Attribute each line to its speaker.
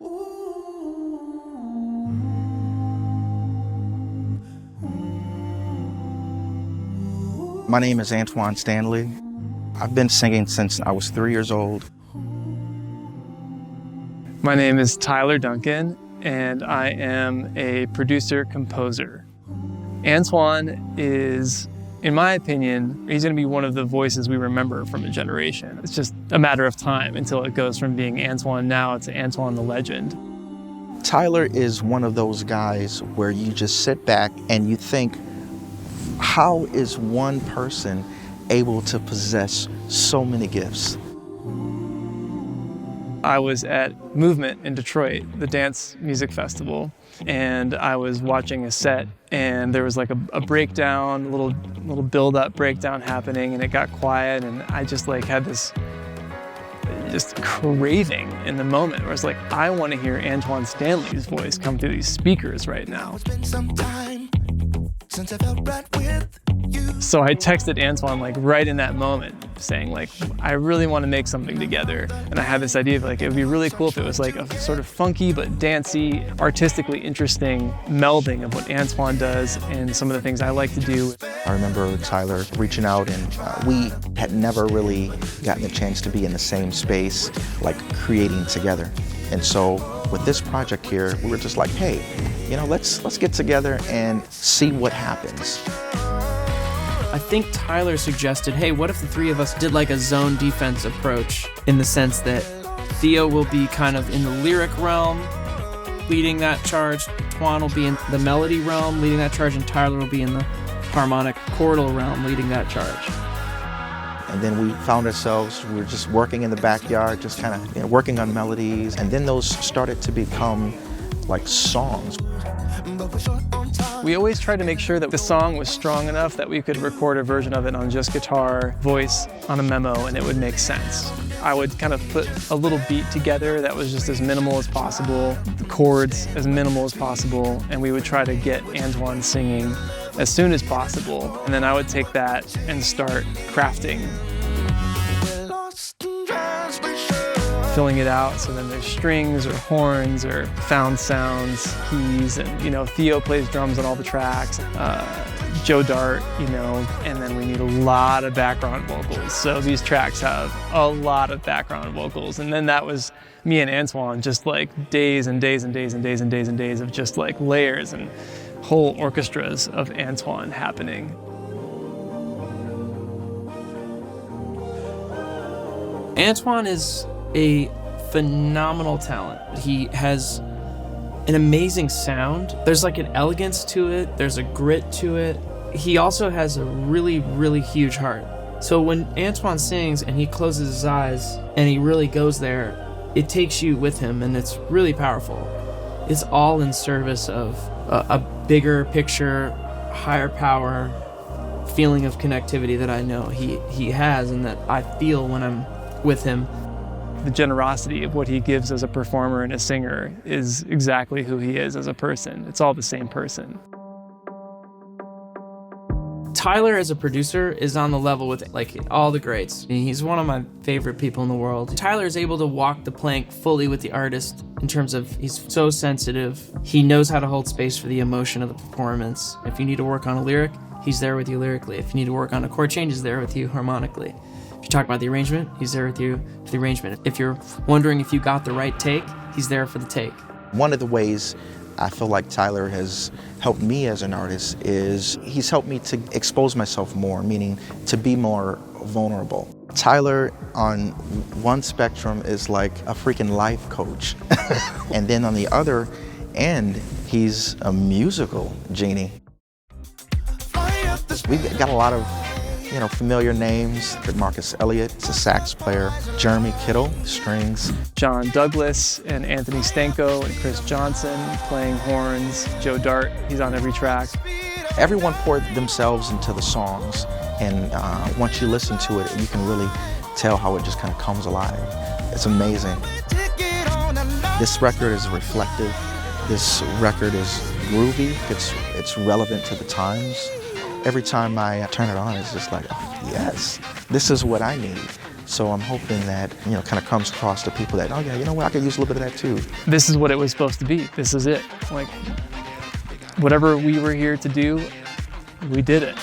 Speaker 1: My name is Antwaun Stanley. I've been singing since I was 3 years old.
Speaker 2: My name is Tyler Duncan, and I am a producer-composer. Antwaun is, in my opinion, he's going to be one of the voices we remember from a generation. It's just a matter of time until it goes from being Antwaun now to Antwaun the Legend.
Speaker 1: Tyler is one of those guys where you just sit back and you think, how is one person able to possess so many gifts?
Speaker 2: I was at Movement in Detroit, the dance music festival, and I was watching a set, and there was like a breakdown, a little build-up breakdown happening, and it got quiet, and I just like had this just craving in the moment where I was like, I want to hear Antwaun Stanley's voice come through these speakers right now. So I texted Antwaun like right in that moment saying like, I really want to make something together. And I had this idea of like, it would be really cool if it was like a sort of funky but dancey, artistically interesting melding of what Antwaun does and some of the things I like to do.
Speaker 1: I remember Tyler reaching out, and we had never really gotten the chance to be in the same space, like creating together. And so with this project here, we were just like, hey, you know, let's get together and see what happens.
Speaker 3: I think Tyler suggested, hey, what if the three of us did like a zone defense approach, in the sense that Theo will be kind of in the lyric realm, leading that charge, Twan will be in the melody realm, leading that charge, and Tyler will be in the harmonic chordal realm, leading that charge.
Speaker 1: And then we found ourselves, we were just working in the backyard, just kind of working on melodies, and then those started to become like songs.
Speaker 2: We always tried to make sure that the song was strong enough that we could record a version of it on just guitar, voice, on a memo, and it would make sense. I would kind of put a little beat together that was just as minimal as possible, the chords as minimal as possible, and we would try to get Antwaun singing as soon as possible. And then I would take that and start crafting, filling it out, so then there's strings or horns or found sounds, keys, and Theo plays drums on all the tracks, Joe Dart, and then we need a lot of background vocals. So these tracks have a lot of background vocals, and then that was me and Antwaun, just like days and days and days and days and days and days of just like layers and whole orchestras of Antwaun happening.
Speaker 3: Antwaun is a phenomenal talent. He has an amazing sound. There's like an elegance to it. There's a grit to it. He also has a really, really huge heart. So when Antwaun sings and he closes his eyes and he really goes there, it takes you with him, and it's really powerful. It's all in service of a bigger picture, higher power feeling of connectivity that I know he has and that I feel when I'm with him.
Speaker 2: The generosity of what he gives as a performer and a singer is exactly who he is as a person. It's all the same person.
Speaker 3: Tyler as a producer is on the level with like all the greats. He's one of my favorite people in the world. Tyler is able to walk the plank fully with the artist in terms of he's so sensitive. He knows how to hold space for the emotion of the performance. If you need to work on a lyric, he's there with you lyrically. If you need to work on a chord change, he's there with you harmonically. If you talk about the arrangement, he's there with you for the arrangement. If you're wondering if you got the right take, he's there for the take.
Speaker 1: One of the ways I feel like Tyler has helped me as an artist is he's helped me to expose myself more, meaning to be more vulnerable. Tyler on one spectrum is like a freaking life coach. And then on the other end, he's a musical genie. We've got a lot of familiar names. Marcus Elliot is a sax player. Jeremy Kittel, strings.
Speaker 2: John Douglas and Anthony Stanco and Kris Johnson playing horns. Joe Dart, he's on every track.
Speaker 1: Everyone poured themselves into the songs, and once you listen to it, you can really tell how it just kind of comes alive. It's amazing. This record is reflective. This record is groovy. It's relevant to the times. Every time I turn it on, it's just like, oh, yes, this is what I need. So I'm hoping that, kind of comes across to people that, oh yeah, you know what, I could use a little bit of that too.
Speaker 2: This is what it was supposed to be. This is it. Like, whatever we were here to do, we did it.